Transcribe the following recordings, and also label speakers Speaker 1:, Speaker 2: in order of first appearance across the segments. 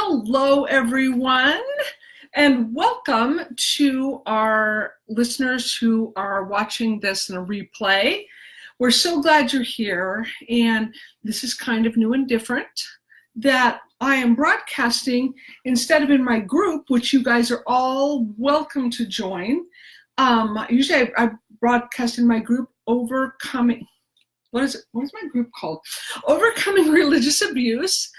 Speaker 1: Hello, everyone, and welcome to our listeners who are watching this in a replay. We're so glad you're here, and this is kind of new and different that I am broadcasting instead of in my group, which you guys are all welcome to join. Usually I broadcast in my group, Overcoming. What is my group called? Overcoming Religious Abuse.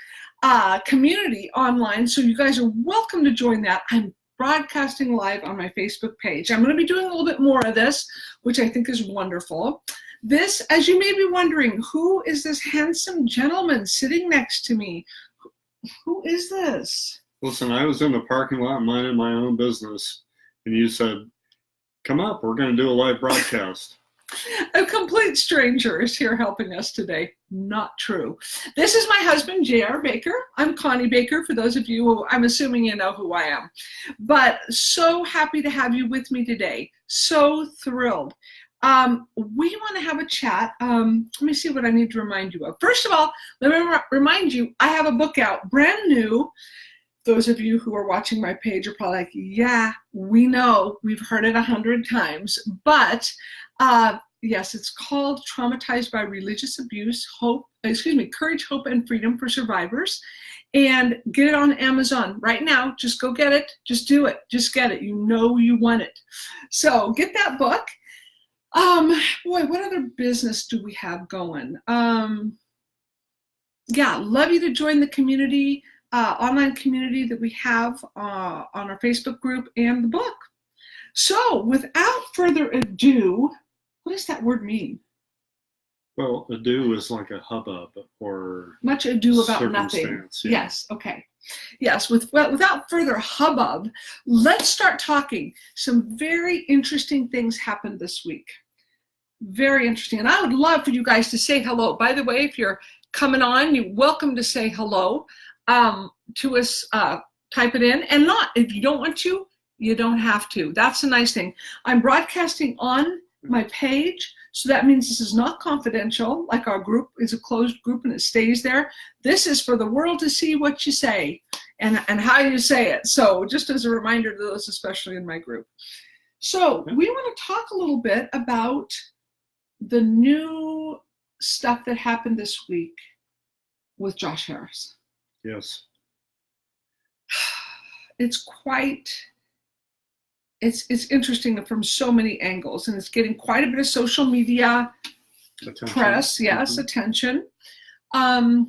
Speaker 1: Community online, so you guys are welcome to join that. I'm broadcasting live on my Facebook page. I'm going to be doing a little bit more of this, which I think is wonderful. This, as you may be wondering, who is this handsome gentleman sitting next to me? Who is this?
Speaker 2: Listen, I was in the parking lot minding my own business, and you said, come up, we're going to do a live broadcast.
Speaker 1: A complete stranger is here helping us today. Not true. This is my husband, J.R. Baker. I'm Connie Baker, for those of you who I'm assuming you know who I am. But so happy to have you with me today. So thrilled. We want to have a chat. Let me see what I need to remind you of. First of all, let me remind you, I have a book out, brand new. Those of you who are watching my page are probably like, yeah, we know. We've heard it 100 times. But yes, it's called Traumatized by Religious Abuse, Courage, Hope, and Freedom for Survivors. And get it on Amazon right now. Just go get it. Just do it. Just get it. You know you want it. So get that book. Boy, what other business do we have going? Yeah, love you to join the community, online community that we have on our Facebook group and the book. So without further ado, what does that word mean?
Speaker 2: Well, ado is like a hubbub or
Speaker 1: much ado about nothing.
Speaker 2: Yeah.
Speaker 1: Yes, okay. Yes, without further hubbub, let's start talking. Some very interesting things happened this week. Very interesting. And I would love for you guys to say hello. By the way, if you're coming on, you're welcome to say hello to us. Type it in. And if you don't want to, you don't have to. That's the nice thing. I'm broadcasting on my page, so that means this is not confidential, like our group is a closed group and it stays there. This is for the world to see what you say and how you say it. So just as a reminder to those, especially in my group. So we want to talk a little bit about the new stuff that happened this week with Josh Harris.
Speaker 2: Yes.
Speaker 1: It's interesting from so many angles, and it's getting quite a bit of social media press, attention. I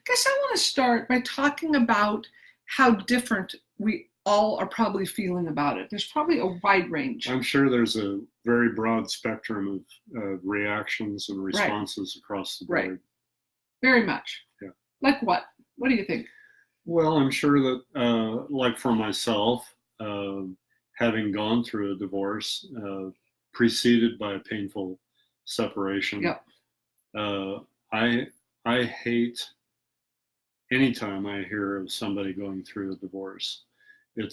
Speaker 1: guess I want to start by talking about how different we all are probably feeling about it. There's probably a wide range.
Speaker 2: I'm sure there's a very broad spectrum of reactions and responses across the board.
Speaker 1: Right. Very much.
Speaker 2: Yeah.
Speaker 1: Like what? What do you think?
Speaker 2: Well, I'm sure that, like for myself, having gone through a divorce preceded by a painful separation, I hate anytime I hear of somebody going through a divorce. It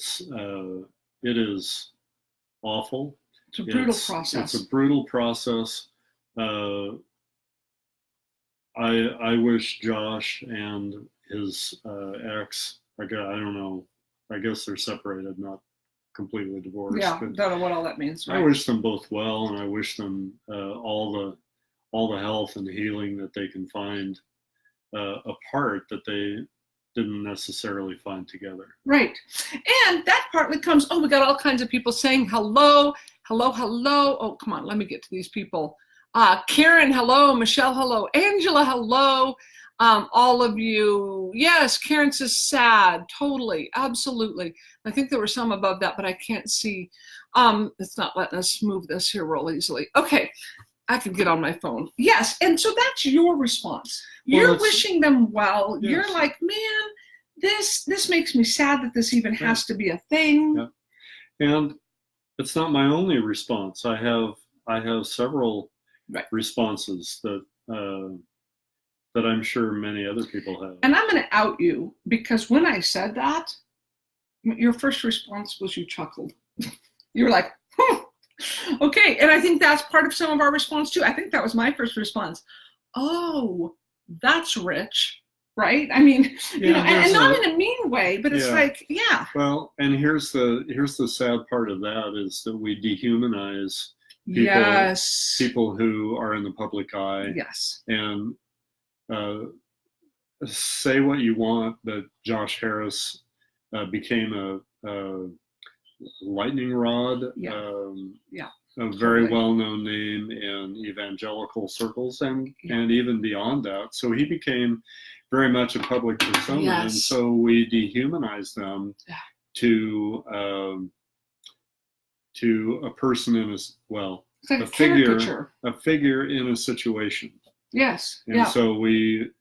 Speaker 2: is awful.
Speaker 1: It's a brutal process.
Speaker 2: It's a brutal process. I wish Josh and his ex, I don't know, I guess they're separated, not completely divorced.
Speaker 1: Yeah, don't know what all that means. Right?
Speaker 2: I wish them both well, and I wish them all the health and healing that they can find apart that they didn't necessarily find together.
Speaker 1: Right. And that partly comes, we got all kinds of people saying hello. Oh, come on, let me get to these people. Karen, hello. Michelle, hello. Angela, hello. All of you. Yes, Karen says sad. Totally. Absolutely. I think there were some above that, but I can't see. It's not letting us move this here real easily. Okay. I could get on my phone. Yes. And so that's your response. You're wishing them well. Yes. You're like, man, this makes me sad that this even has to be a thing.
Speaker 2: Yeah. And it's not my only response. I have several responses that I'm sure many other people have.
Speaker 1: And I'm going to out you, because when I said that, your first response was you chuckled. You were like, okay. And I think that's part of some of our response too. I think that was my first response. Oh, that's rich. right? I mean,
Speaker 2: Yeah,
Speaker 1: and not in a mean way, but it's like, yeah.
Speaker 2: Well, and here's the sad part of that is that we dehumanize people who are in the public eye.
Speaker 1: Yes.
Speaker 2: And say what you want, but Josh Harris became a lightning rod. A very well-known name in evangelical circles and even beyond that. So he became very much a public persona, and so we dehumanize them to a person in
Speaker 1: like
Speaker 2: a figure in a situation.
Speaker 1: Yes.
Speaker 2: And so we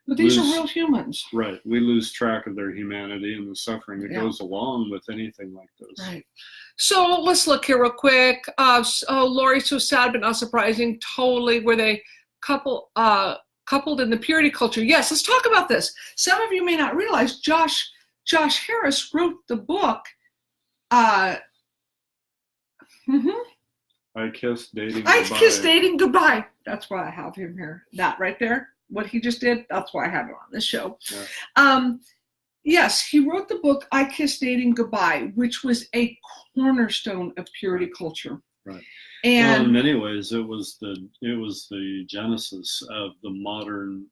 Speaker 1: but these are real humans.
Speaker 2: Right. We lose track of their humanity and the suffering that goes along with anything like this.
Speaker 1: Right. So let's look here real quick. Lori, so sad but not surprising. Totally. Were they coupled in the purity culture? Yes. Let's talk about this. Some of you may not realize Josh Harris wrote the book. I
Speaker 2: Kissed
Speaker 1: Dating Goodbye. That's why I have him here. That right there. What he just did, that's why I have it on this show. Yeah. Yes, he wrote the book I Kissed Dating Goodbye, which was a cornerstone of purity culture.
Speaker 2: Right.
Speaker 1: And
Speaker 2: in many ways, it was the genesis of the modern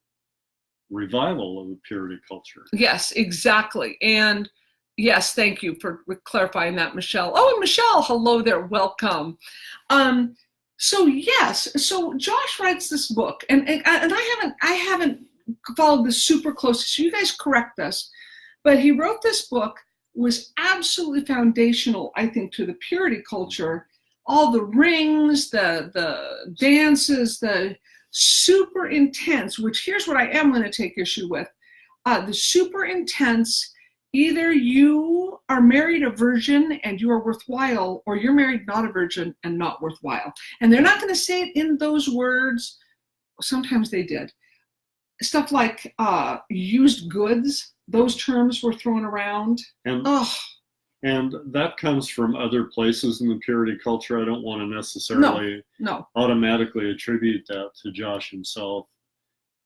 Speaker 2: revival of the purity culture.
Speaker 1: Yes, exactly. And yes, thank you for clarifying that, Michelle. Oh, and Michelle, hello there, welcome. So Josh writes this book, and I haven't followed this super closely, so you guys correct us. But he wrote this book, was absolutely foundational, I think, to the purity culture. All the rings, the dances, the super intense, which here's what I am going to take issue with. The super intense, either you are married a virgin and you are worthwhile, or you're married not a virgin and not worthwhile. And they're not going to say it in those words. Sometimes they did. Stuff like used goods, those terms were thrown around.
Speaker 2: And that comes from other places in the purity culture. I don't want to necessarily automatically attribute that to Josh himself,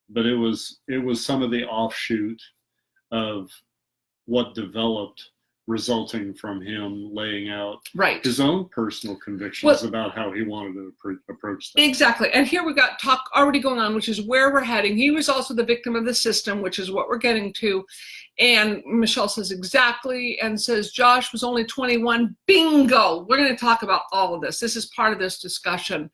Speaker 2: but it was some of the offshoot of what developed, resulting from him laying out his own personal convictions about how he wanted to approach that.
Speaker 1: Exactly. And here we got talk already going on, which is where we're heading. He was also the victim of the system, which is what we're getting to. And Michelle says exactly, and says Josh was only 21. Bingo. We're going to talk about all of this. This is part of this discussion.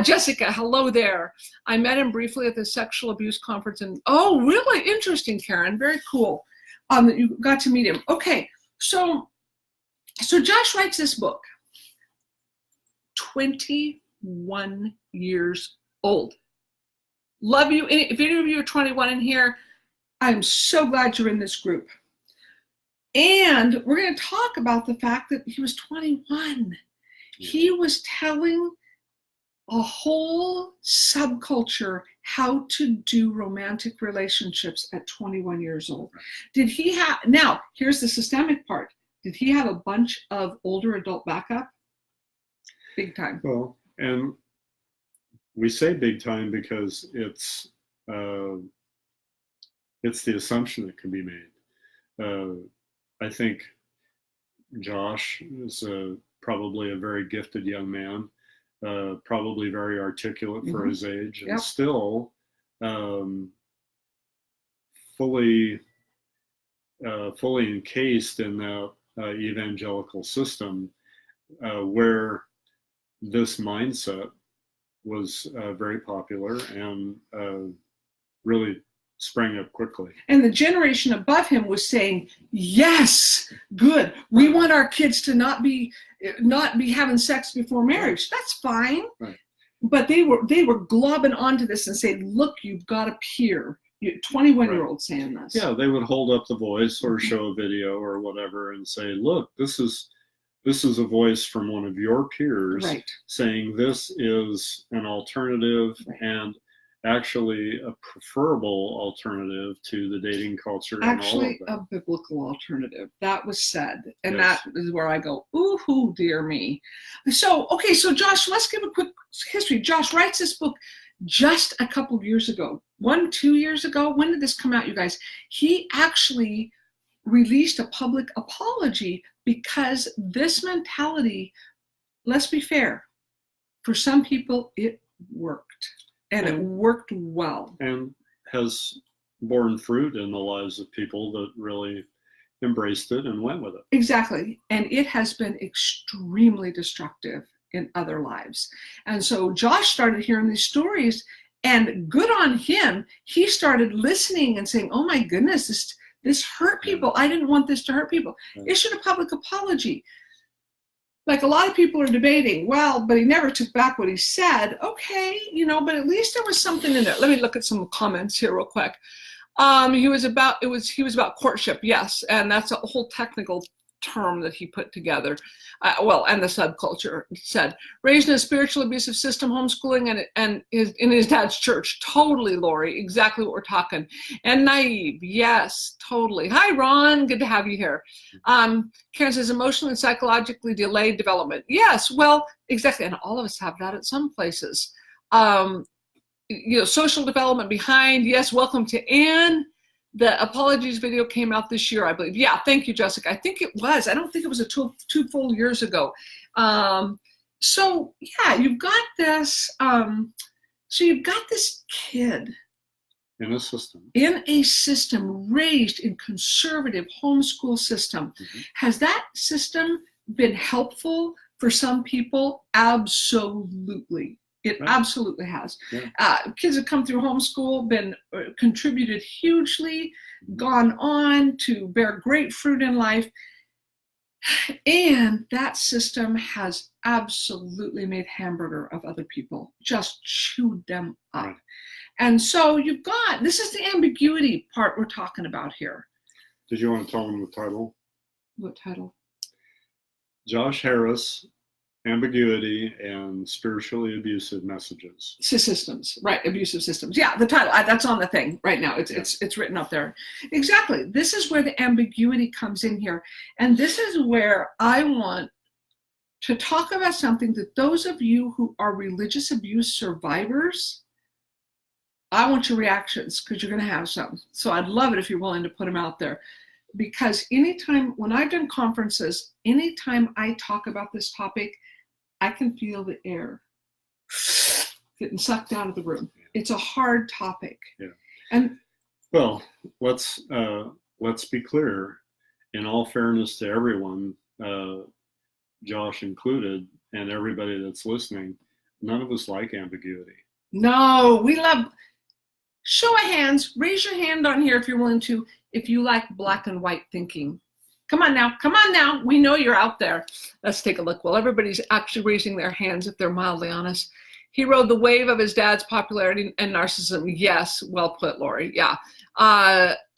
Speaker 1: Jessica, hello there. I met him briefly at the sexual abuse conference. And oh, really interesting, Karen. Very cool. That you got to meet him. Okay, so Josh writes this book, 21 years old. Love you. If any of you are 21 in here, I'm so glad you're in this group. And we're going to talk about the fact that he was 21. He was telling a whole subculture how to do romantic relationships at 21 years old. Did he have, now here's the systemic part. Did he have a bunch of older adult backup? Big time.
Speaker 2: Well, and we say big time because it's the assumption that can be made. I think Josh is probably a very gifted young man. Probably very articulate for his age, and still fully encased in that evangelical system where this mindset was very popular and really sprang up quickly.
Speaker 1: And the generation above him was saying, yes, good. We want our kids to not be having sex before marriage. That's fine.
Speaker 2: Right.
Speaker 1: But they were globbing onto this and saying, look, you've got a peer. 21-year-old saying this.
Speaker 2: Yeah, they would hold up the voice or show a video or whatever and say, look, this is a voice from one of your peers saying this is an alternative and actually a preferable alternative to the dating culture.
Speaker 1: Actually, a biblical alternative. That was said. And that is where I go, ooh, dear me. So Josh, let's give a quick history. Josh writes this book just a couple of years ago, 2 years ago. When did this come out, you guys? He actually released a public apology because this mentality, let's be fair, for some people it worked, and it worked well.
Speaker 2: And has borne fruit in the lives of people that really embraced it and went with it.
Speaker 1: Exactly. And it has been extremely destructive in other lives. And so Josh started hearing these stories, and good on him. He started listening and saying, oh my goodness, this hurt people. I didn't want this to hurt people. Issued a public apology. Like a lot of people are debating, well, but he never took back what he said. Okay, but at least there was something in it. Let me look at some comments here real quick. He was about courtship, yes, and that's a whole technical term that he put together. And the subculture said, raised in a spiritual abusive system, homeschooling, and in his dad's church. Totally, Lori, exactly what we're talking. And naive, yes, totally. Hi, Ron, good to have you here. Karen says, emotionally and psychologically delayed development. Yes, well, exactly, and all of us have that at some places. Social development behind. Yes, welcome to Anne. The apologies video came out this year, I believe. Yeah, thank you, Jessica. I think it was. I don't think it was two full years ago. So yeah, you've got this. So you've got this kid
Speaker 2: in a system
Speaker 1: raised in conservative homeschool system. Mm-hmm. Has that system been helpful for some people? Absolutely. It absolutely has. Yeah. Kids have come through homeschool, contributed hugely, gone on to bear great fruit in life. And that system has absolutely made hamburger of other people, just chewed them up. Right. And so this is the ambiguity part we're talking about here.
Speaker 2: Did you want to tell them the title?
Speaker 1: What title?
Speaker 2: Josh Harris, Ambiguity and Spiritually Abusive Messages.
Speaker 1: Systems, right? Abusive systems. Yeah, the title, that's on the thing right now. It's written up there. Exactly. This is where the ambiguity comes in here. And this is where I want to talk about something that those of you who are religious abuse survivors, I want your reactions because you're going to have some. So I'd love it if you're willing to put them out there. Because anytime, when I've done conferences, anytime I talk about this topic, I can feel the air getting sucked out of the room. It's a hard topic. Yeah. And
Speaker 2: well, let's be clear. In all fairness to everyone, Josh included, and everybody that's listening, none of us like ambiguity.
Speaker 1: No, we love. Show of hands. Raise your hand on here if you're willing to. If you like black and white thinking. Come on now. We know you're out there. Let's take a look. Well, everybody's actually raising their hands if they're mildly honest. He rode the wave of his dad's popularity and narcissism. Yes, well put, Lori. Yeah.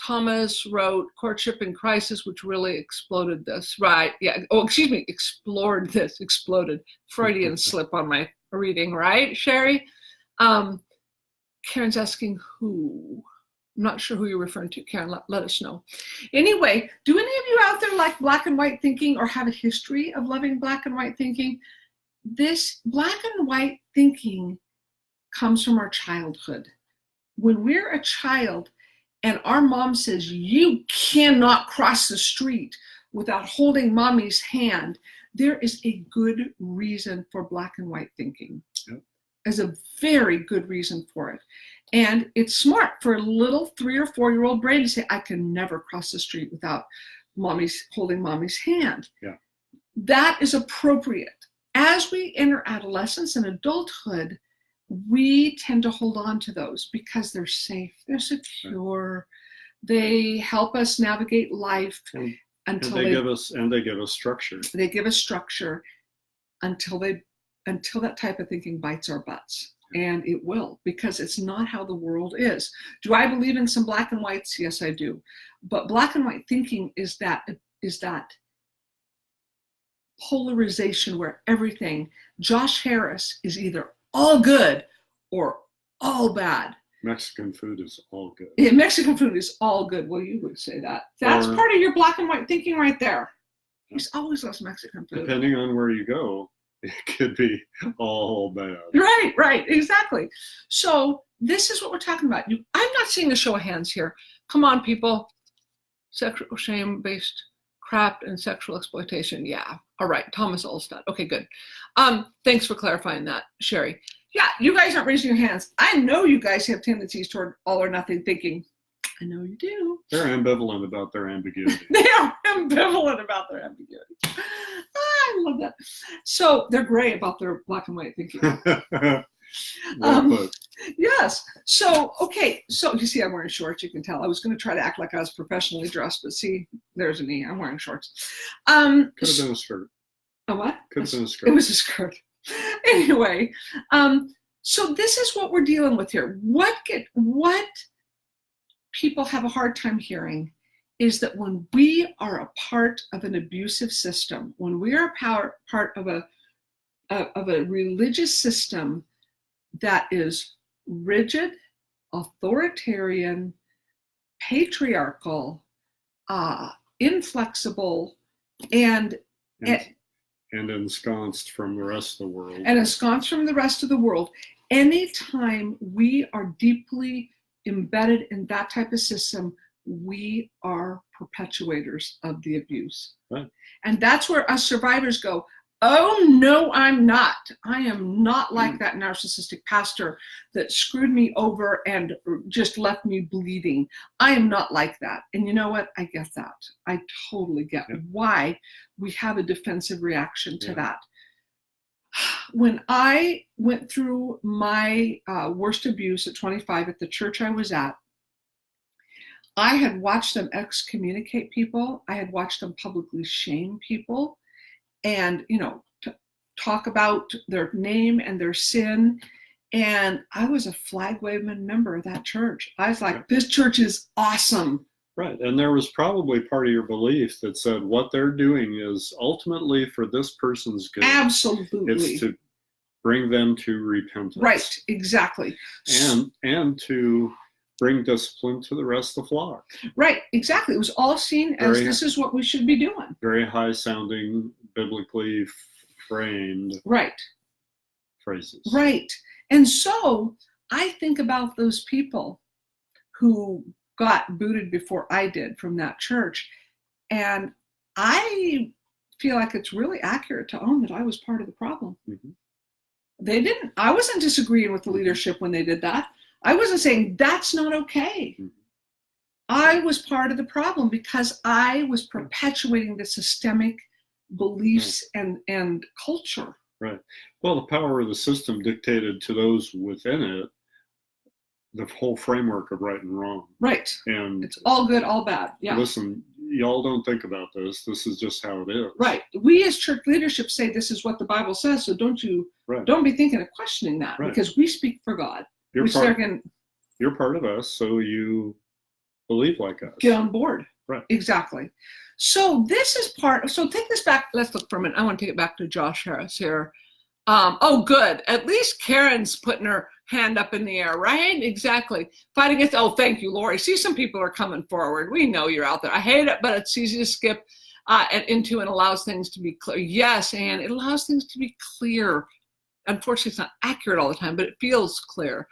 Speaker 1: Thomas wrote Courtship in Crisis, which really exploded this. Right. Yeah. Oh, excuse me. Explored this. Exploded. Freudian slip on my reading, right, Sherry? Karen's asking who. I'm not sure who you're referring to, Karen. Let us know. Anyway, do any of you out there like black and white thinking or have a history of loving black and white thinking? This black and white thinking comes from our childhood. When we're a child and our mom says, you cannot cross the street without holding mommy's hand, there is a good reason for black and white thinking. Yep. There's a very good reason for it. And it's smart for a little 3 or 4 year old brain to say, I can never cross the street without holding mommy's hand. Yeah. That is appropriate. As we enter adolescence and adulthood, we tend to hold on to those because they're safe, they're secure, they help us navigate life until
Speaker 2: they give us structure.
Speaker 1: They give us structure until that type of thinking bites our butts. And it will, because it's not how the world is. Do I believe in some black and whites? Yes, I do. But black and white thinking is that polarization where everything, Josh Harris, is either all good or all bad.
Speaker 2: Mexican food is all good.
Speaker 1: Yeah, Mexican food is all good. Well, you would say that. That's part of your black and white thinking right there. He's always loves Mexican food.
Speaker 2: Depending on where you go, it could be all bad.
Speaker 1: Right, exactly. So this is what we're talking about. I'm not seeing a show of hands here. Come on, people. Sexual shame-based crap and sexual exploitation. Yeah. All right. Thomas Olstad. Okay, good. Thanks for clarifying that, Sherry. Yeah, you guys aren't raising your hands. I know you guys have tendencies toward all or nothing thinking. I know you do.
Speaker 2: They're ambivalent about their ambiguity.
Speaker 1: They are ambivalent about their ambiguity. I love that. So they're gray about their black and white thinking. Yes. So, okay. So you see, I'm wearing shorts. You can tell. I was going to try to act like I was professionally dressed, but see, there's a knee. I'm wearing shorts.
Speaker 2: Could have been a skirt.
Speaker 1: A what?
Speaker 2: Could have been a skirt.
Speaker 1: It was a skirt. Anyway, so this is what we're dealing with here. What people have a hard time hearing is that when we are a part of an abusive system, when we are part of a religious system that is rigid, authoritarian, patriarchal, inflexible, and
Speaker 2: ensconced from the rest of the world.
Speaker 1: And ensconced from the rest of the world. Anytime we are deeply embedded in that type of system, we are perpetuators of the abuse.
Speaker 2: Right.
Speaker 1: And that's where us survivors go, oh, no, I'm not. I am not like that narcissistic pastor that screwed me over and just left me bleeding. I am not like that. And you know what? I get that. I totally get why we have a defensive reaction to that. When I went through my worst abuse at 25 at the church I was at, I had watched them excommunicate people. I had watched them publicly shame people and, talk about their name and their sin. And I was a flag-waving member of that church. I was like, this church is awesome.
Speaker 2: Right. And there was probably part of your belief that said what they're doing is ultimately for this person's good.
Speaker 1: Absolutely.
Speaker 2: It's to bring them to repentance.
Speaker 1: Right. Exactly.
Speaker 2: And to bring discipline to the rest of the flock.
Speaker 1: Right. Exactly. It was all seen as this is what we should be doing.
Speaker 2: Very high sounding, biblically framed phrases. Right.
Speaker 1: And so I think about those people who got booted before I did from that church. And I feel like it's really accurate to own that I was part of the problem.
Speaker 2: Mm-hmm.
Speaker 1: I wasn't disagreeing with the leadership when they did that. I wasn't saying that's not okay. Mm-hmm. I was part of the problem because I was perpetuating the systemic beliefs and culture.
Speaker 2: Right. Well, the power of the system dictated to those within it the whole framework of right and wrong.
Speaker 1: Right.
Speaker 2: And
Speaker 1: it's all good, all bad. Yeah.
Speaker 2: Listen, y'all don't think about this. This is just how it is.
Speaker 1: Right. We as church leadership say this is what the Bible says, so don't be thinking of questioning that because we speak for God.
Speaker 2: You're part of us, so you believe like us.
Speaker 1: Get on board.
Speaker 2: Right.
Speaker 1: Exactly. So this is so take this back. Let's look for a minute. I want to take it back to Josh Harris here. Oh, good. At least Karen's putting her hand up in the air, right? Exactly. Fighting against, thank you, Lori. See, some people are coming forward. We know you're out there. I hate it, but it's easy to skip into and allows things to be clear. Yes, and it allows things to be clear. Unfortunately, it's not accurate all the time, but it feels clear.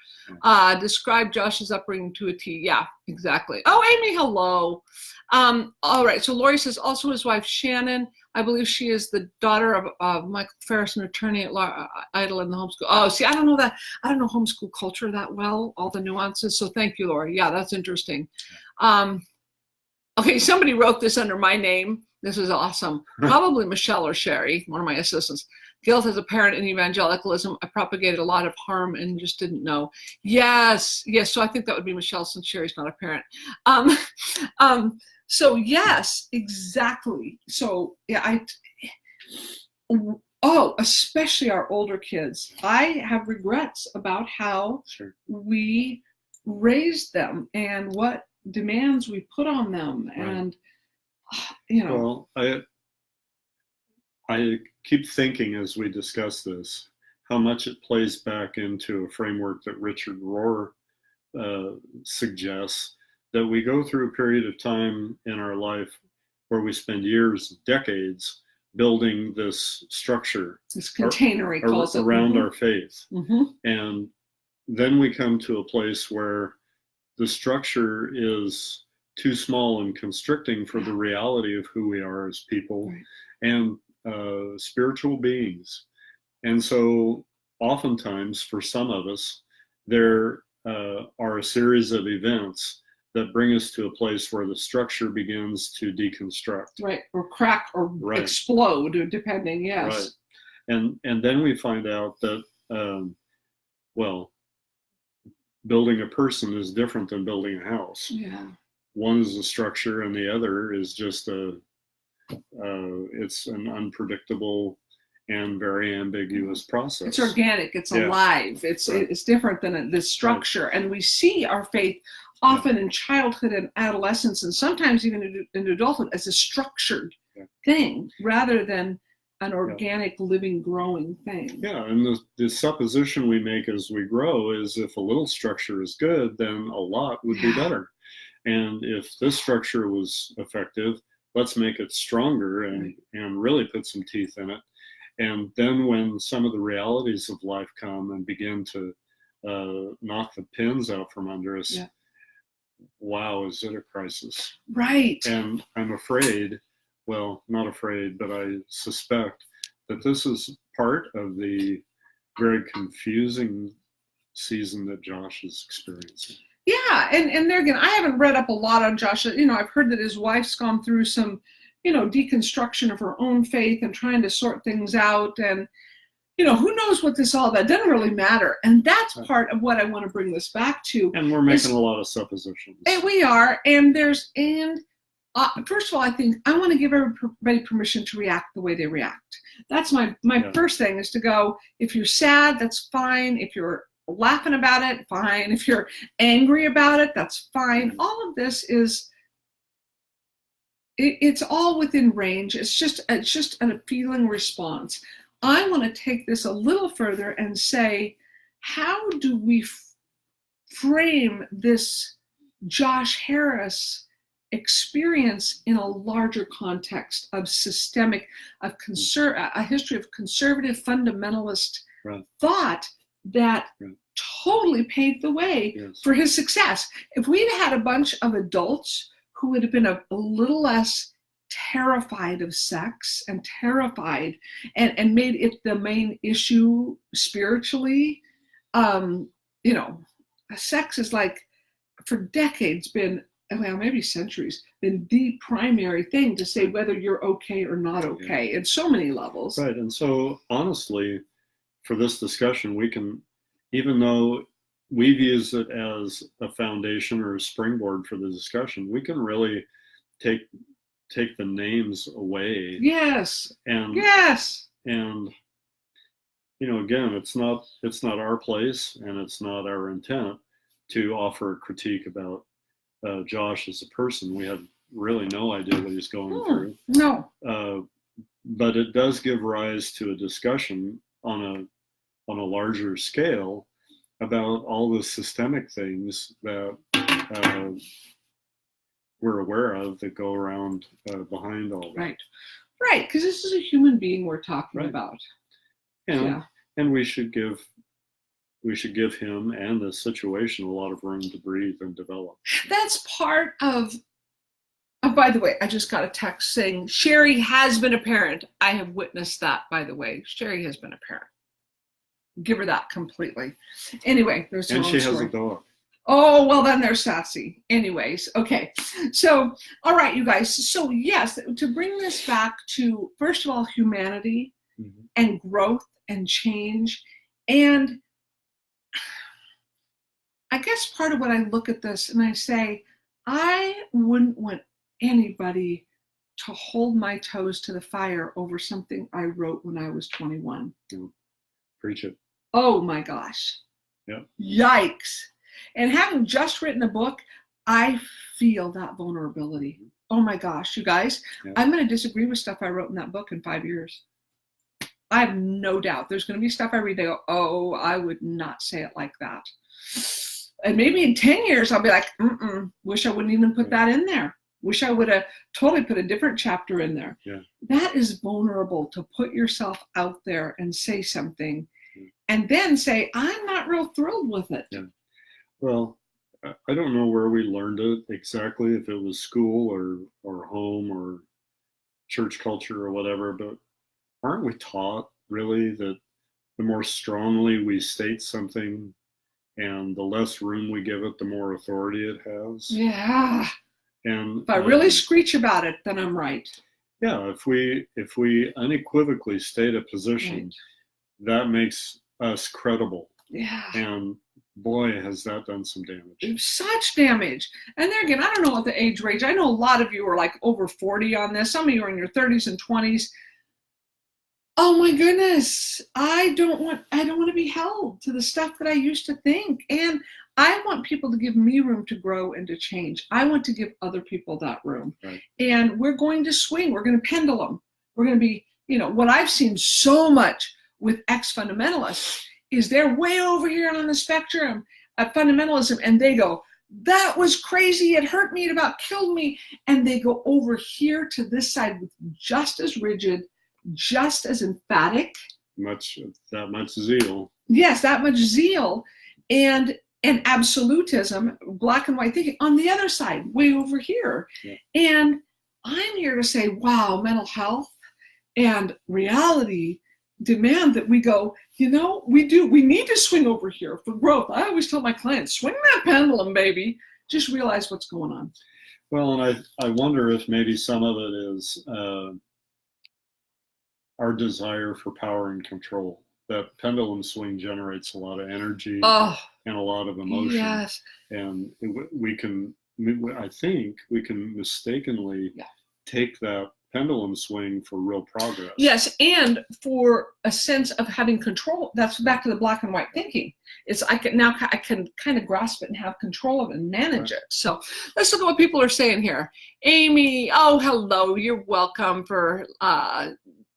Speaker 1: Describe Josh's upbringing to a T. Yeah, exactly. Oh, Amy, hello. All right, so Lori says, also his wife, Shannon, I believe she is the daughter of Michael Ferris, an attorney at Idle in the homeschool. Oh, see, I don't know homeschool culture that well, all the nuances. So thank you, Lori. Yeah, that's interesting. Okay, somebody wrote this under my name. This is awesome. Probably Michelle or Sherry, one of my assistants. Guilt as a parent in evangelicalism. I propagated a lot of harm and just didn't know. Yes. So I think that would be Michelle since Sherry's not a parent. So yes, exactly. So yeah, especially our older kids. I have regrets about how we raised them and what demands we put on them. Right. And,
Speaker 2: Well, I keep thinking as we discuss this, how much it plays back into a framework that Richard Rohr suggests, that we go through a period of time in our life where we spend years, decades, building this structure,
Speaker 1: this container he calls it,
Speaker 2: around our faith. And then we come to a place where the structure is too small and constricting for the reality of who we are as people and spiritual beings. And so oftentimes for some of us, there are a series of events that bring us to a place where the structure begins to deconstruct.
Speaker 1: Right, or crack or explode, depending,
Speaker 2: Right. And then we find out that, well, building a person is different than building a house.
Speaker 1: Yeah.
Speaker 2: One is a structure and the other is just it's an unpredictable and very ambiguous process.
Speaker 1: It's organic, it's alive, it's different than the structure. And we see our faith often in childhood and adolescence, and sometimes even in adulthood, as a structured thing rather than an organic, living, growing thing.
Speaker 2: Yeah, and the supposition we make as we grow is if a little structure is good, then a lot would be better. And if this structure was effective, let's make it stronger and really put some teeth in it. And then when some of the realities of life come and begin to knock the pins out from under us, wow, is it a crisis?
Speaker 1: Right.
Speaker 2: And I'm afraid, well, not afraid, but I suspect that this is part of the very confusing season that Josh is experiencing.
Speaker 1: Yeah, and there again, I haven't read up a lot on Josh. I've heard that his wife's gone through some, deconstruction of her own faith and trying to sort things out. And, who knows what this all about. It doesn't really matter. And that's part of what I want to bring this back to.
Speaker 2: And we're making a lot of suppositions.
Speaker 1: And we are. And first of all, I think I want to give everybody permission to react the way they react. That's my first thing, is to go, if you're sad, that's fine. If you're laughing about it, fine. If you're angry about it, that's fine. All of this it's all within range. It's just a feeling response. I want to take this a little further and say, how do we frame this Josh Harris experience in a larger context of systemic, a history of conservative fundamentalist thought that totally paved the way for his success? If we'd had a bunch of adults who would have been a little less terrified of sex and terrified and made it the main issue spiritually, sex is for decades been, well, maybe centuries, been the primary thing to say whether you're okay or not okay at so many levels.
Speaker 2: Right, and so honestly, for this discussion, we can, even though we've used it as a foundation or a springboard for the discussion, we can really take the names away.
Speaker 1: Yes.
Speaker 2: And again, it's not our place and it's not our intent to offer a critique about Josh as a person. We have really no idea what he's going through.
Speaker 1: No.
Speaker 2: But it does give rise to a discussion on a larger scale about all the systemic things that we're aware of that go around behind all that.
Speaker 1: Right, because this is a human being we're talking about.
Speaker 2: And we should give him and the situation a lot of room to breathe and develop.
Speaker 1: That's part of. Oh, by the way, I just got a text saying Sherry has been a parent. I have witnessed that, by the way. Sherry has been a parent. Give her that completely. Anyway, there's her own story. And she has a dog. Oh, well, then they're sassy. Anyways, okay. So, all right, you guys. So, yes, to bring this back to, first of all, humanity and growth and change. And I guess part of what I look at this and I say, I wouldn't want anybody to hold my toes to the fire over something I wrote when I was 21.
Speaker 2: Preach it.
Speaker 1: Oh my gosh.
Speaker 2: Yeah.
Speaker 1: Yikes. And having just written a book, I feel that vulnerability. Oh my gosh, you guys, I'm going to disagree with stuff I wrote in that book in 5 years. I have no doubt. There's going to be stuff I read that go, oh, I would not say it like that. And maybe in 10 years, I'll be like, wish I wouldn't even put that in there. Wish I would have totally put a different chapter in there.
Speaker 2: Yeah.
Speaker 1: That is vulnerable to put yourself out there and say something and then say, I'm not real thrilled with it.
Speaker 2: Yeah. Well, I don't know where we learned it exactly, if it was school or home or church culture or whatever, but aren't we taught really that the more strongly we state something and the less room we give it, the more authority it has?
Speaker 1: Yeah.
Speaker 2: And
Speaker 1: if I really screech about it, then I'm right.
Speaker 2: Yeah, if we unequivocally state a position, that makes us credible.
Speaker 1: Yeah.
Speaker 2: And boy, has that done some damage.
Speaker 1: Such damage. And there again, I don't know what the age range. I know a lot of you are like over 40 on this. Some of you are in your 30s and 20s. Oh my goodness. I don't want to be held to the stuff that I used to think. And I want people to give me room to grow and to change. I want to give other people that room.
Speaker 2: Right.
Speaker 1: And we're going to swing. We're going to pendulum. We're going to be, what I've seen so much with ex-fundamentalists is they're way over here on the spectrum at fundamentalism, and they go, that was crazy. It hurt me. It about killed me. And they go over here to this side with just as rigid, just as emphatic.
Speaker 2: That much zeal.
Speaker 1: Yes, that much zeal. And absolutism, black and white thinking on the other side, way over here.
Speaker 2: Yeah.
Speaker 1: And I'm here to say, wow, mental health and reality demand that we go, we need to swing over here for growth. I always tell my clients, swing that pendulum, baby. Just realize what's going on.
Speaker 2: Well, and I wonder if maybe some of it is our desire for power and control. That pendulum swing generates a lot of energy and a lot of emotion.
Speaker 1: Yes.
Speaker 2: And I think we can mistakenly take that pendulum swing for real progress.
Speaker 1: Yes, and for a sense of having control. That's back to the black and white thinking. It's I can kind of grasp it and have control of it and manage it. So let's look at what people are saying here. Amy, oh, hello. You're welcome for,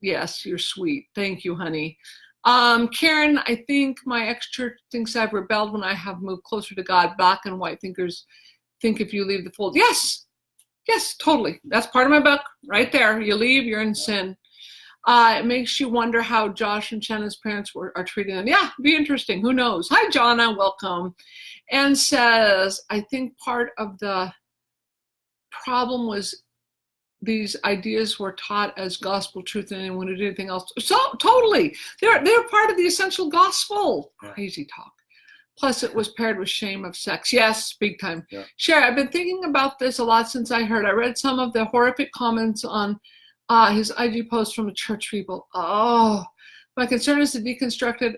Speaker 1: yes, you're sweet. Thank you, honey. Karen, I think my ex-church thinks I've rebelled when I have moved closer to God. Black and white thinkers think if you leave the fold. Yes, totally. That's part of my book right there. You leave, you're in sin. It makes you wonder how Josh and Shannon's parents are treating them. Yeah, be interesting. Who knows? Hi, Jonna. Welcome. And says, I think part of the problem was these ideas were taught as gospel truth, and anyone who did anything else. So totally. They're part of the essential gospel. Crazy talk. Plus, it was paired with shame of sex. Yes, big time. Yeah. Sherry, I've been thinking about this a lot since I heard. I read some of the horrific comments on his IG post from a church people. Oh, my concern is the deconstructed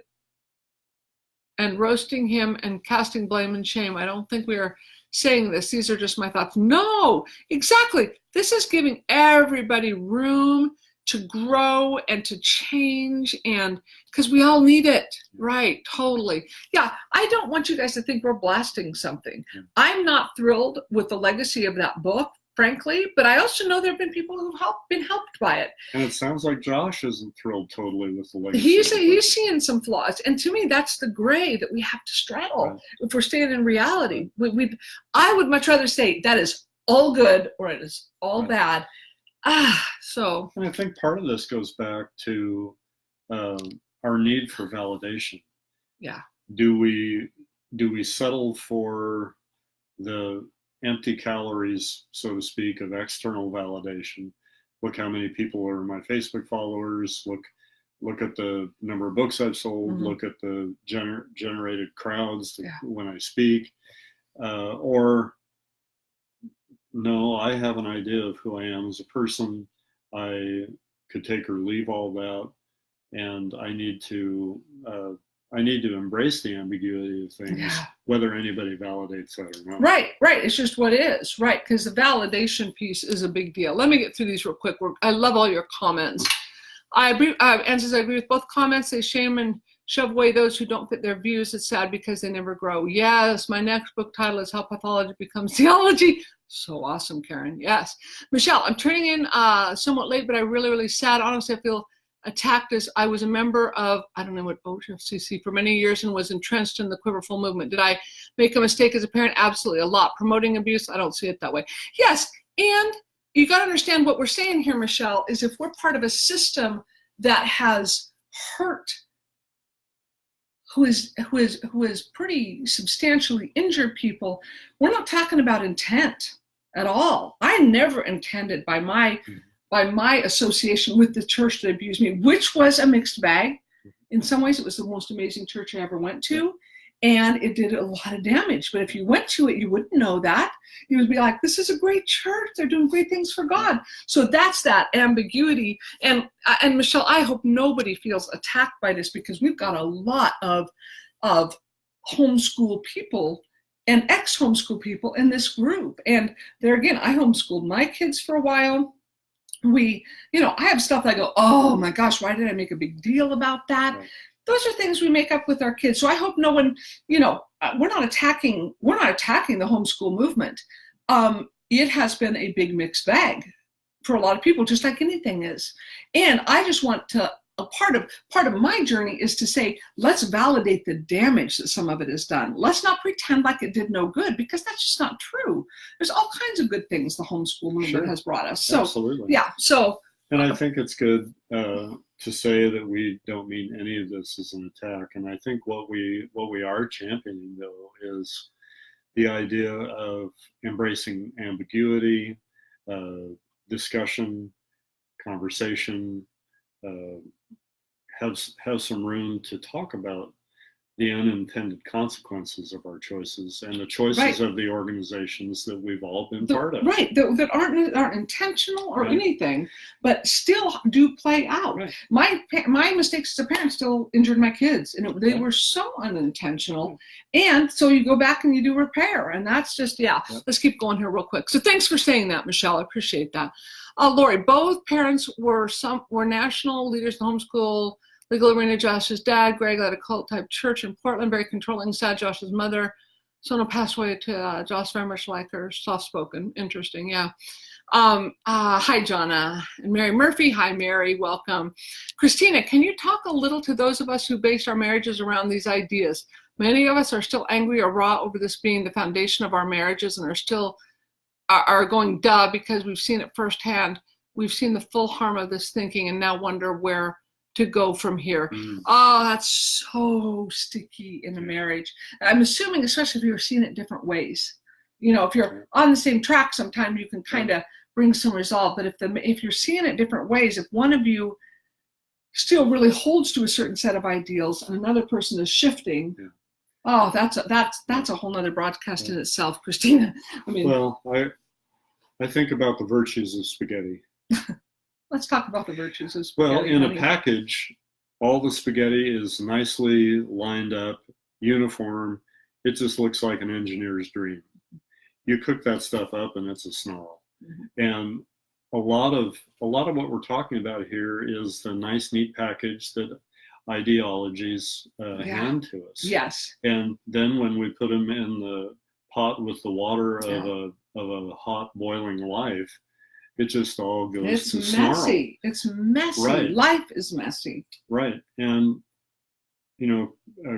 Speaker 1: and roasting him and casting blame and shame. I don't think we are saying this. These are just my thoughts. No, exactly. This is giving everybody room to grow and to change, and because we all need it. Right, totally. Yeah, I don't want you guys to think we're blasting something. I'm not thrilled with the legacy of that book, frankly, but I also know there have been people who've been helped by it.
Speaker 2: And it sounds like Josh isn't thrilled totally with the legacy.
Speaker 1: He's seeing some flaws, and to me, that's the gray that we have to straddle if we're staying in reality. I would much rather say that is all good or it is all bad. So.
Speaker 2: And I think part of this goes back to our need for validation.
Speaker 1: Yeah.
Speaker 2: Do we settle for the empty calories, so to speak, of external validation? Look how many people are my Facebook followers. Look at the number of books I've sold. Mm-hmm. Look at the generated crowds when I speak. Or no, I have an idea of who I am as a person. I could take or leave all that, and I need to embrace the ambiguity of things, whether anybody validates that or not. Right.
Speaker 1: It's just what is, right? Because the validation piece is a big deal. Let me get through these real quick. I love all your comments. I agree. Anne says, I agree with both comments. They shame and shove away those who don't fit their views. It's sad because they never grow. Yes, my next book title is How Pathology Becomes Theology. So awesome, Karen. Yes. Michelle, I'm turning in somewhat late, but I'm really, really sad. Honestly, I feel attacked as I was a member of, I don't know what, OFCC for many years and was entrenched in the Quiverful movement. Did I make a mistake as a parent? Absolutely, a lot. Promoting abuse? I don't see it that way. Yes, And you got to understand what we're saying here, Michelle, is if we're part of a system that has hurt, who is pretty substantially injured people, we're not talking about intent at all. I never intended by my association with the church that abused me, which was a mixed bag. In some ways, it was the most amazing church I ever went to, and it did a lot of damage. But if you went to it, you wouldn't know that. You would be like, this is a great church. They're doing great things for God. So that's that ambiguity. And Michelle, I hope nobody feels attacked by this, because we've got a lot of homeschool people and ex-homeschool people in this group. And there again, I homeschooled my kids for a while. I have stuff that I go, oh my gosh, why did I make a big deal about that? Right. Those are things we make up with our kids. So I hope no one, we're not attacking the homeschool movement. It has been a big mixed bag for a lot of people, just like anything is. And I just want to, a part of my journey is to say, let's validate the damage that some of it has done. Let's not pretend like it did no good, because that's just not true. There's all kinds of good things the homeschool movement has brought us. So, absolutely. Yeah. So.
Speaker 2: And I think it's good to say that we don't mean any of this as an attack. And I think what we are championing, though, is the idea of embracing ambiguity, discussion, conversation, have some room to talk about the unintended consequences of our choices and the choices of the organizations that we've all been part of.
Speaker 1: Right, that aren't intentional or anything, but still do play out. Right. My mistakes as a parent still injured my kids, and they were so unintentional. And so you go back and you do repair, and that's just, Let's keep going here real quick. So thanks for saying that, Michelle. I appreciate that. Lori, both parents were national leaders in the homeschool legal arena. Josh's dad, Greg, led a cult-type church in Portland, very controlling, sad. Josh's mother, Sona, passed away to Josh, very much like her, soft-spoken. Interesting, yeah. Hi, Jonna and Mary Murphy. Hi, Mary, welcome. Christina, can you talk a little to those of us who based our marriages around these ideas? Many of us are still angry or raw over this being the foundation of our marriages, and are going duh, because we've seen it firsthand. We've seen the full harm of this thinking, and now wonder where to go from here. Oh, that's so sticky in a marriage. I'm assuming, especially if you're seeing it different ways. If you're on the same track, sometimes you can kind of bring some resolve. But if you're seeing it different ways, if one of you still really holds to a certain set of ideals and another person is shifting, oh, that's a whole nother broadcast in itself, Christina.
Speaker 2: Well, I think about the virtues of spaghetti.
Speaker 1: Let's talk about the virtues of spaghetti.
Speaker 2: Well, in a package, all the spaghetti is nicely lined up, uniform. It just looks like an engineer's dream. You cook that stuff up and it's a snarl. And a lot of what we're talking about here is the nice, neat package that ideologies hand to us.
Speaker 1: Yes.
Speaker 2: And then when we put them in the pot with the water of a hot boiling life, it just all goes to snarl.
Speaker 1: It's messy.
Speaker 2: Right.
Speaker 1: Life is messy.
Speaker 2: Right. And,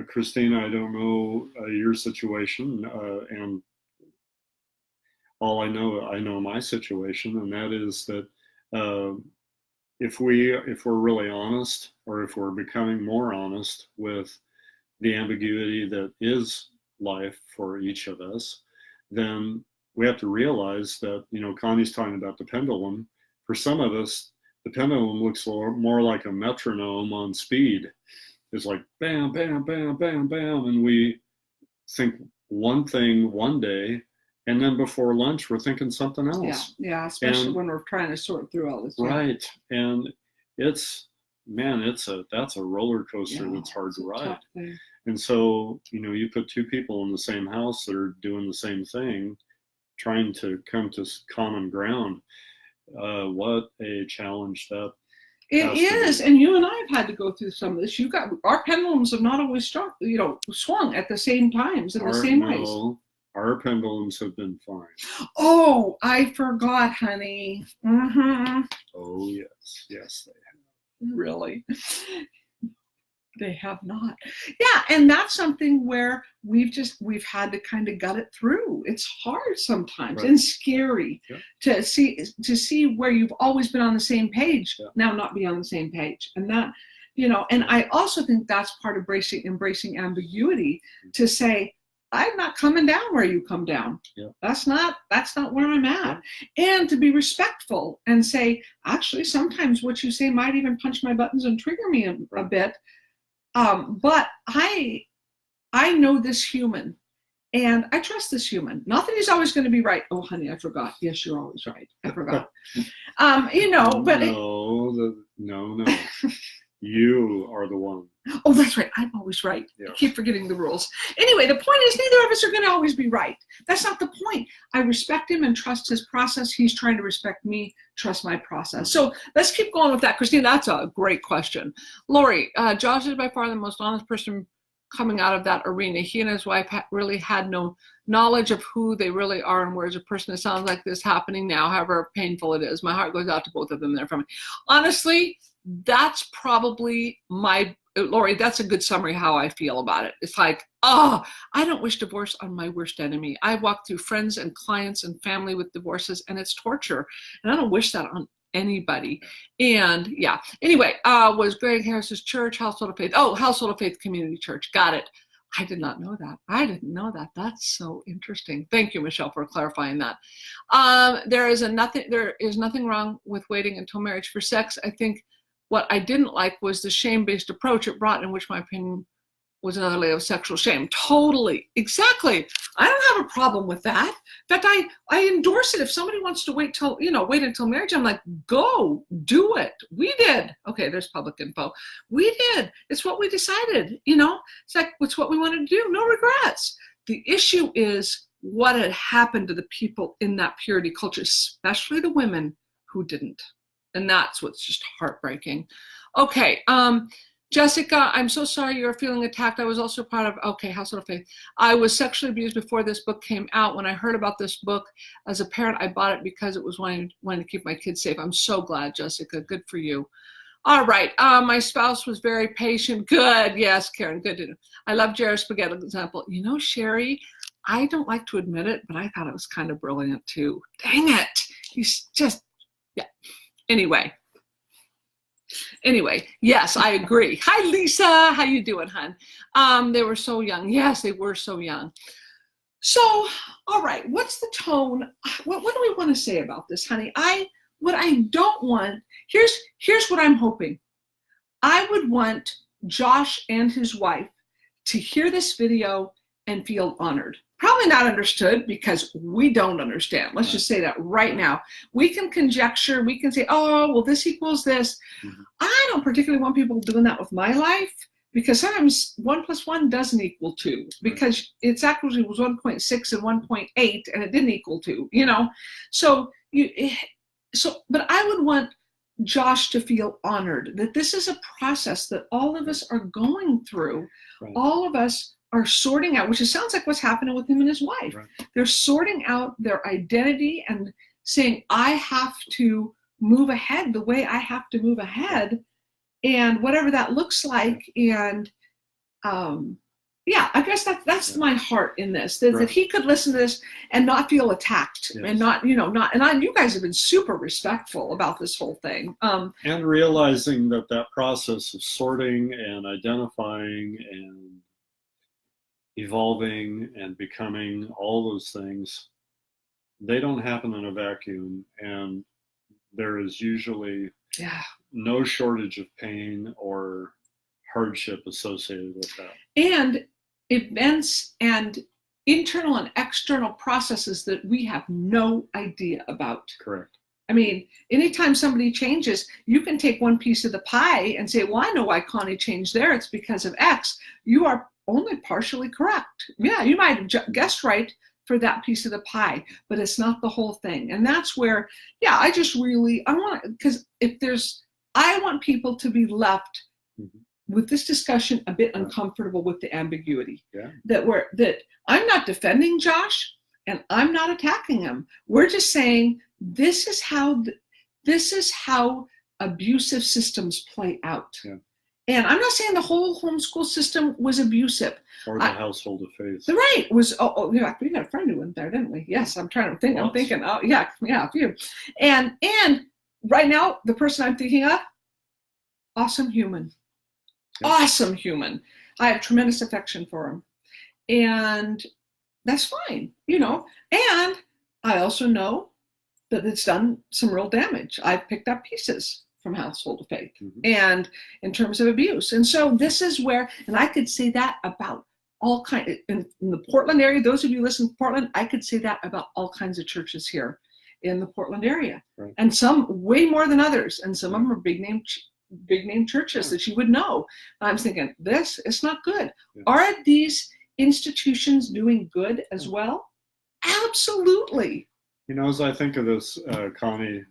Speaker 2: Christina, I don't know your situation, and all I know my situation, and that is that if we're really honest, or if we're becoming more honest with the ambiguity that is life for each of us, then we have to realize that, Connie's talking about the pendulum. For some of us, the pendulum looks more like a metronome on speed. It's like bam, bam, bam, bam, bam. And we think one thing one day, and then before lunch, we're thinking something else.
Speaker 1: Yeah, especially when we're trying to sort through all this.
Speaker 2: Right. And that's a roller coaster that's hard to ride. And so, you put two people in the same house that are doing the same thing, trying to come to common ground. What a challenge that
Speaker 1: it is. And you and I have had to go through some of this. Our pendulums have not always swung at the same times in the same ways.
Speaker 2: Our pendulums have been fine.
Speaker 1: Oh, I forgot, honey. Mm-hmm.
Speaker 2: Oh, yes. Yes, they have.
Speaker 1: Really? They have not. Yeah, and that's something where we've had to kind of gut it through. It's hard sometimes and scary to see where you've always been on the same page, now not be on the same page. And that, and I also think that's part of embracing ambiguity, to say, I'm not coming down where you come down. Yeah. That's not where I'm at. Yeah. And to be respectful and say, actually, sometimes what you say might even punch my buttons and trigger me a bit. But I know this human, and I trust this human. Not that he's always going to be right. Oh, honey, I forgot. Yes, you're always right. I forgot. But
Speaker 2: no. You are the one.
Speaker 1: Oh, that's right. I'm always right. Yeah. I keep forgetting the rules. Anyway, the point is, neither of us are going to always be right. That's not the point. I respect him and trust his process. He's trying to respect me, trust my process. So let's keep going with that. Christine, that's a great question. Lori, Josh is by far the most honest person coming out of that arena. He and his wife really had no knowledge of who they really are and where as a person. It sounds like this happening now, however painful it is. My heart goes out to both of them there from me. Honestly, that's probably Lori, that's a good summary how I feel about it. It's like, I don't wish divorce on my worst enemy. I've walked through friends and clients and family with divorces, and it's torture. And I don't wish that on anybody. And yeah, anyway, was Greg Harris's church, Household of Faith? Oh, Household of Faith Community Church. Got it. I did not know that. I didn't know that. That's so interesting. Thank you, Michelle, for clarifying that. There is nothing wrong with waiting until marriage for sex. I think what I didn't like was the shame-based approach it brought, in which my opinion was another layer of sexual shame. Totally. Exactly. I don't have a problem with that. In fact, I endorse it. If somebody wants to wait until marriage, I'm like, go, do it. We did. Okay, there's public info. We did. It's what we decided, It's like, it's what we wanted to do. No regrets. The issue is what had happened to the people in that purity culture, especially the women who didn't. And that's what's just heartbreaking. Okay, Jessica, I'm so sorry you're feeling attacked. I was also part of, Household of Faith. I was sexually abused before this book came out. When I heard about this book, as a parent, I bought it because it was wanting to keep my kids safe. I'm so glad, Jessica. Good for you. All right, my spouse was very patient. Good, yes, Karen, good. I love Jared's spaghetti example. Sherry, I don't like to admit it, but I thought it was kind of brilliant too. Dang it. He's just, yeah. Anyway, yes, I agree. Hi, Lisa. How you doing, hon? They were so young. Yes, they were so young. So, all right, what's the tone? What do we want to say about this, honey? What I don't want, here's what I'm hoping. I would want Josh and his wife to hear this video and feel honored. Probably not understood, because we don't understand. Let's just say that right now. We can conjecture, we can say, oh, well, this equals this. Mm-hmm. I don't particularly want people doing that with my life, because sometimes 1 + 1 doesn't equal 2, because it's actually was 1.6 and 1.8 and it didn't equal 2, but I would want Josh to feel honored that this is a process that all of us are going through. Right. All of us are sorting out, which it sounds like what's happening with him and his wife. Right. They're sorting out their identity and saying, I have to move ahead the way I have to move ahead, and whatever that looks like. And I guess that's my heart in this, that he could listen to this and not feel attacked. Yes. And not, you guys have been super respectful about this whole thing.
Speaker 2: And realizing that process of sorting and identifying and evolving and becoming, all those things, they don't happen in a vacuum, and there is usually no shortage of pain or hardship associated with that.
Speaker 1: And events and internal and external processes that we have no idea about.
Speaker 2: Correct.
Speaker 1: I mean, anytime somebody changes, you can take one piece of the pie and say, well, I know why Connie changed there. It's because of X. You are only partially correct. Yeah, you might have guessed right for that piece of the pie, but it's not the whole thing. And that's where, I want people to be left with this discussion a bit uncomfortable with the ambiguity. Yeah. That I'm not defending Josh and I'm not attacking him. We're just saying this is how abusive systems play out. Yeah. And I'm not saying the whole homeschool system was abusive.
Speaker 2: Or the household of faith.
Speaker 1: Right. Was yeah, we got a friend who went there, didn't we? Yes, I'm trying to think. Lots. I'm thinking, oh yeah, a few. And right now, the person I'm thinking of, awesome human. Yep. Awesome human. I have tremendous affection for him. And that's fine, And I also know that it's done some real damage. I've picked up pieces from household of faith and in terms of abuse. And so this is where, and I could say that about all kinds, in the Portland area, those of you listen to Portland, I could say that about all kinds of churches here in the Portland area. Right. And some way more than others. And some of them are big name churches that you would know. I'm thinking, this is not good. Yeah. Are these institutions doing good as well? Absolutely.
Speaker 2: As I think of this, Connie,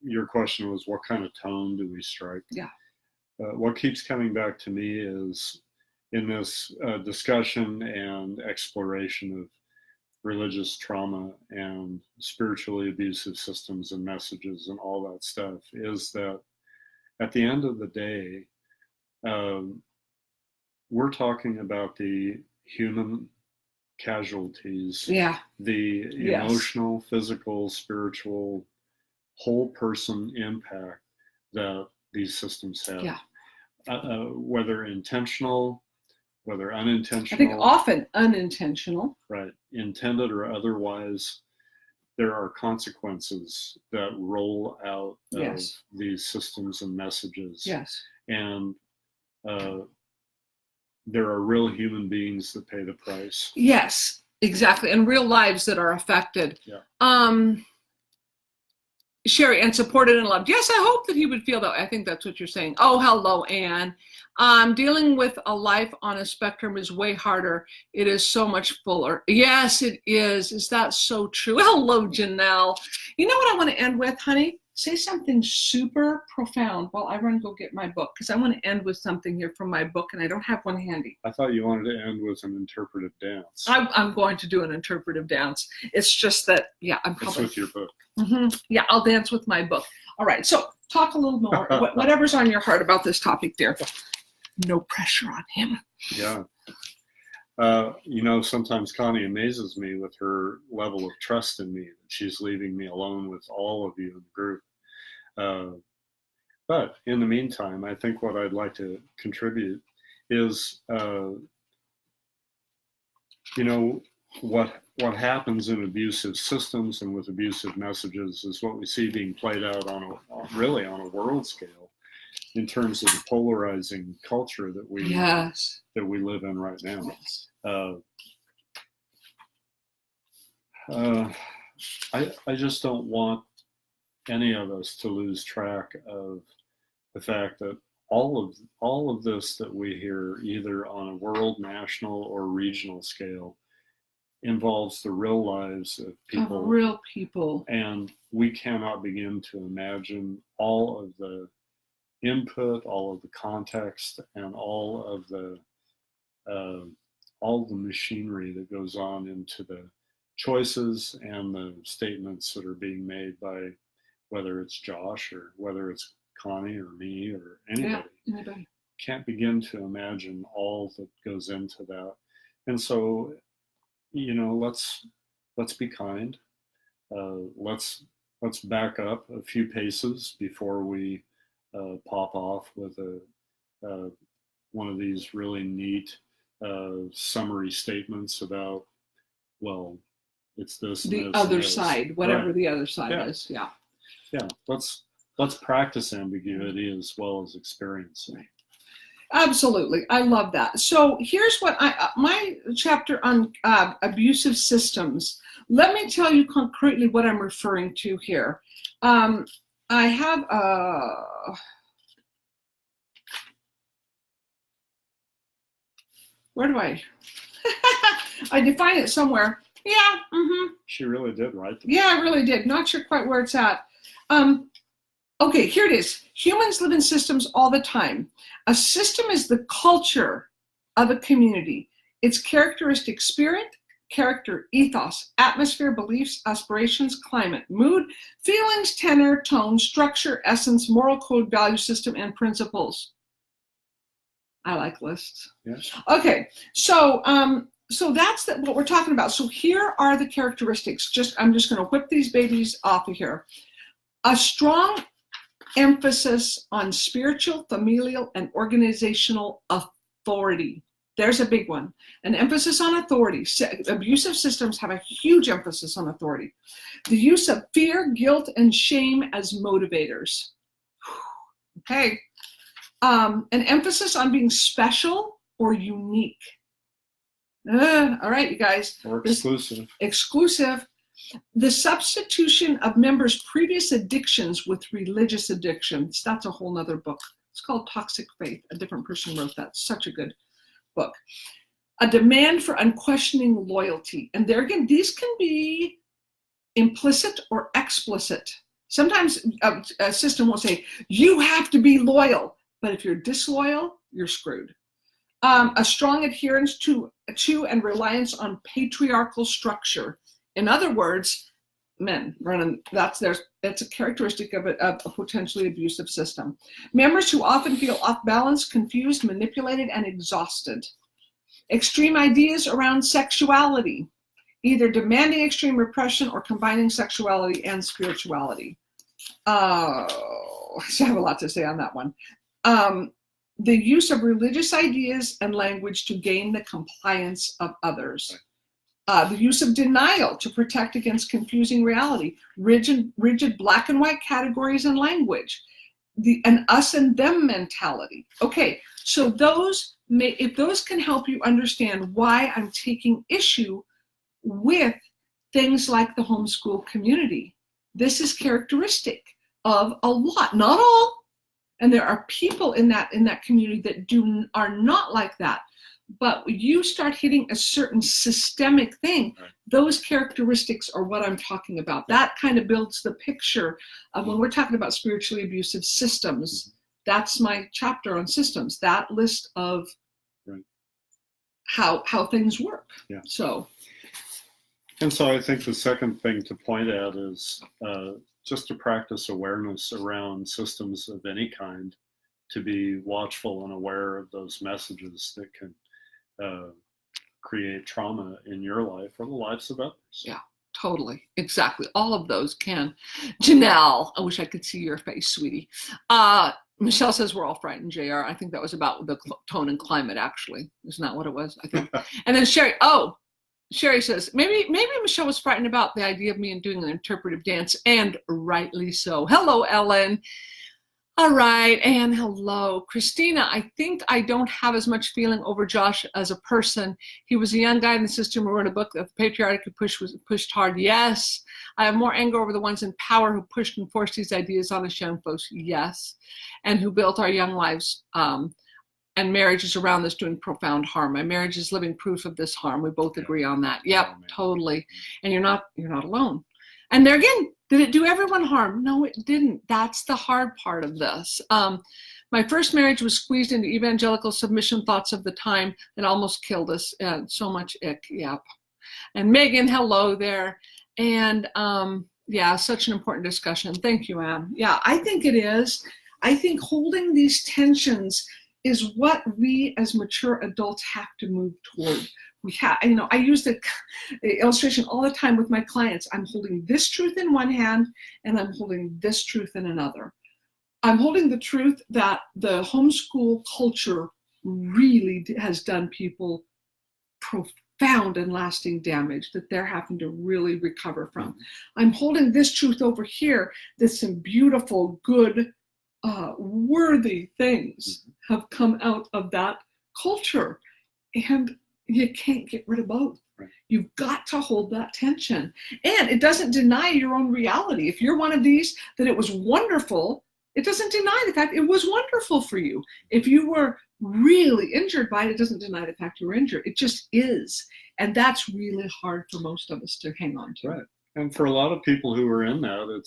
Speaker 2: your question was, what kind of tone do we strike?
Speaker 1: Yeah.
Speaker 2: What keeps coming back to me is in this discussion and exploration of religious trauma and spiritually abusive systems and messages and all that stuff, is that at the end of the day, we're talking about the human casualties, the emotional, physical, spiritual, whole person impact that these systems have, whether intentional, whether unintentional.
Speaker 1: I think often unintentional.
Speaker 2: Right, intended or otherwise, there are consequences that roll out of these systems and messages.
Speaker 1: Yes.
Speaker 2: And there are real human beings that pay the price.
Speaker 1: Yes, exactly. And real lives that are affected.
Speaker 2: Yeah.
Speaker 1: Sherry, and supported and loved. Yes, I hope that he would feel that. I think that's what you're saying. Oh, hello, Anne. Dealing with a life on a spectrum is way harder. It is so much fuller. Yes, it is. Is that so true? Hello, Janelle. You know what I want to end with, honey? Say something super profound while I run and go get my book, because I want to end with something here from my book, and I don't have one handy.
Speaker 2: I thought you wanted to end with an interpretive dance.
Speaker 1: I'm going to do an interpretive dance. It's just that, I'm
Speaker 2: probably... It's with your book.
Speaker 1: Mm-hmm. Yeah, I'll dance with my book. All right, so talk a little more, whatever's on your heart about this topic, dear. No pressure on him.
Speaker 2: Yeah. Sometimes Connie amazes me with her level of trust in me, that she's leaving me alone with all of you in the group. But in the meantime, I think what I'd like to contribute is, what happens in abusive systems and with abusive messages is what we see being played out on a world scale, in terms of the polarizing culture that we live in right now. I just don't want any of us to lose track of the fact that all of this that we hear, either on a world, national, or regional scale, involves the real lives of people.
Speaker 1: Of real people.
Speaker 2: And we cannot begin to imagine all of the input, all of the context, and all of the machinery that goes on into the choices and the statements that are being made by, whether it's Josh or whether it's Connie or me or anybody.
Speaker 1: Anybody.
Speaker 2: Can't begin to imagine all that goes into that. And so, let's be kind. Let's back up a few paces before we pop off with one of these really neat summary statements about, well, it's this and
Speaker 1: the
Speaker 2: this
Speaker 1: other
Speaker 2: and this.
Speaker 1: side, whatever the other side is.
Speaker 2: Yeah. Let's practice ambiguity as well as experience.
Speaker 1: Right. Absolutely. I love that. So here's what my chapter on abusive systems. Let me tell you concretely what I'm referring to here. I have where do I define it somewhere. Yeah. Mm-hmm.
Speaker 2: She really did, right?
Speaker 1: Yeah, I really did. Not sure quite where it's at. Okay, here it is. Humans live in systems all the time. A system is the culture of a community. Its characteristic spirit, character, ethos, atmosphere, beliefs, aspirations, climate, mood, feelings, tenor, tone, structure, essence, moral code, value system, and principles. I like lists.
Speaker 2: Yeah.
Speaker 1: Okay, so that's what we're talking about. So here are the characteristics. I'm just going to whip these babies off of here. A strong emphasis on spiritual, familial, and organizational authority. There's a big one. An emphasis on authority. Abusive systems have a huge emphasis on authority. The use of fear, guilt, and shame as motivators. Okay. An emphasis on being special or unique. All right, you guys.
Speaker 2: Or exclusive.
Speaker 1: Exclusive. The substitution of members' previous addictions with religious addictions. That's a whole nother book. It's called Toxic Faith. A different person wrote that. Such a good book. A demand for unquestioning loyalty. And there again, these can be implicit or explicit. Sometimes a system will say, you have to be loyal. But if you're disloyal, you're screwed. A strong adherence to and reliance on patriarchal structure. In other words, men running, that's a characteristic of a potentially abusive system. Members who often feel off balance, confused, manipulated, and exhausted. Extreme ideas around sexuality, either demanding extreme repression or combining sexuality and spirituality. I have a lot to say on that one. The use of religious ideas and language to gain the compliance of others. The use of denial to protect against confusing reality. Rigid black and white categories and language. An us and them mentality. Okay, so if those can help you understand why I'm taking issue with things like the homeschool community. This is characteristic of a lot, not all. And there are people in that community that are not like that. But you start hitting a certain systemic thing, right. Those characteristics are what I'm talking about. That kind of builds the picture of when we're talking about spiritually abusive systems. That's my chapter on systems, that list of right. how things work.
Speaker 2: Yeah.
Speaker 1: And
Speaker 2: so I think the second thing to point at is just to practice awareness around systems of any kind, to be watchful and aware of those messages that can create trauma in your life or the lives of others.
Speaker 1: Yeah, totally. Exactly. All of those can. Janelle, I wish I could see your face, sweetie. Michelle says we're all frightened, JR. I think that was about the tone and climate, actually. Isn't that what it was? I think. And then Sherry says, maybe Michelle was frightened about the idea of me and doing an interpretive dance, and rightly so. Hello, Ellen. All right, and hello. Christina, I think I don't have as much feeling over Josh as a person. He was a young guy in the system who wrote a book that the patriarchy was pushed hard. Yes. I have more anger over the ones in power who pushed and forced these ideas on us young folks. Yes. And who built our young lives and marriages around this doing profound harm. My marriage is living proof of this harm. We both agree on that. Yep, totally. And you're not alone. And there again, did it do everyone harm? No, it didn't. That's the hard part of this. My first marriage was squeezed into evangelical submission thoughts of the time that almost killed us. So much ick. Yep. And Megan, hello there. And yeah, such an important discussion. Thank you, Anne. Yeah, I think it is. I think holding these tensions is what we as mature adults have to move toward. I use the illustration all the time with my clients. I'm holding this truth in one hand and I'm holding this truth in another. I'm holding the truth that the homeschool culture really has done people profound and lasting damage that they're having to really recover from. I'm holding this truth over here that some beautiful, good, worthy things have come out of that culture. And you can't get rid of both. Right. You've got to hold that tension. And it doesn't deny your own reality. If you're one of these, that it was wonderful, it doesn't deny the fact it was wonderful for you. If you were really injured by it, it doesn't deny the fact you were injured. It just is. And that's really hard for most of us to hang on to.
Speaker 2: Right. And for a lot of people who are in that,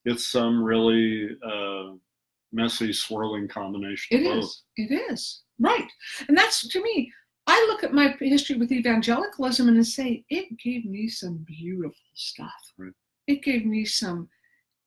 Speaker 2: it's some really messy, swirling combination of both.
Speaker 1: It is. Right. And that's, to me, I look at my history with evangelicalism and say, it gave me some beautiful stuff. Right. It gave me some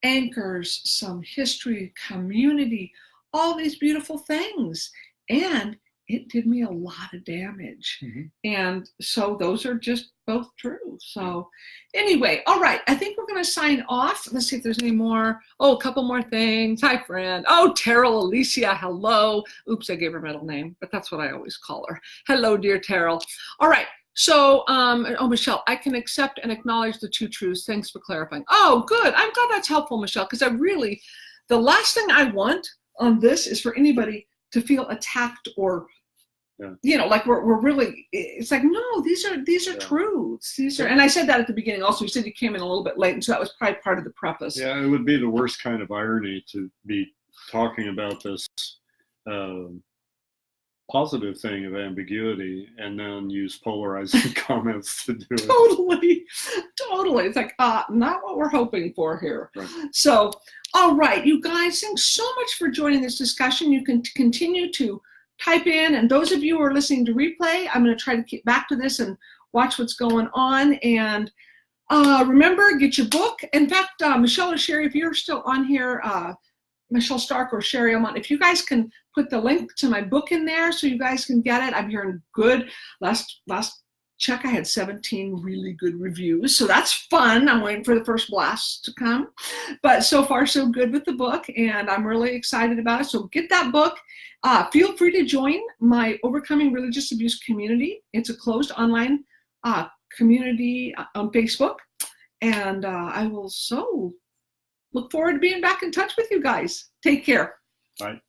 Speaker 1: anchors, some history, community, all these beautiful things. and it did me a lot of damage. And so those are just both true. So anyway, all right, I think we're going to sign off. Let's see if there's any more. Oh, a couple more things. Hi, friend. Oh, Terrell Alicia, hello. Oops, I gave her middle name, but that's what I always call her. Hello, dear Terrell. All right. So, oh, Michelle, I can accept and acknowledge the two truths. Thanks for clarifying. Oh, good. I'm glad that's helpful, Michelle, because the last thing I want on this is for anybody to feel attacked or, like we're really, it's like, no, these are truths. And I said that at the beginning also. You said you came in a little bit late, and so that was probably part of the preface.
Speaker 2: Yeah, it would be the worst kind of irony to be talking about this positive thing of ambiguity and then use polarizing comments to do it.
Speaker 1: Totally. It's like, not what we're hoping for here.
Speaker 2: Right.
Speaker 1: So, all right, you guys, thanks so much for joining this discussion. You can continue to type in, and those of you who are listening to replay, I'm going to try to get back to this and watch what's going on. And remember, get your book. In fact, Michelle or Sherry, if you're still on here, Michelle Stark or Sherry Amont, if you guys can put the link to my book in there so you guys can get it. I'm hearing good. Last check, I had 17 really good reviews, so that's fun. I'm waiting for the first blast to come, but so far so good with the book, and I'm really excited about it. So get that book. Feel free to join my Overcoming Religious Abuse community. It's a closed online community on Facebook, and I will so look forward to being back in touch with you guys. Take care.
Speaker 2: Bye.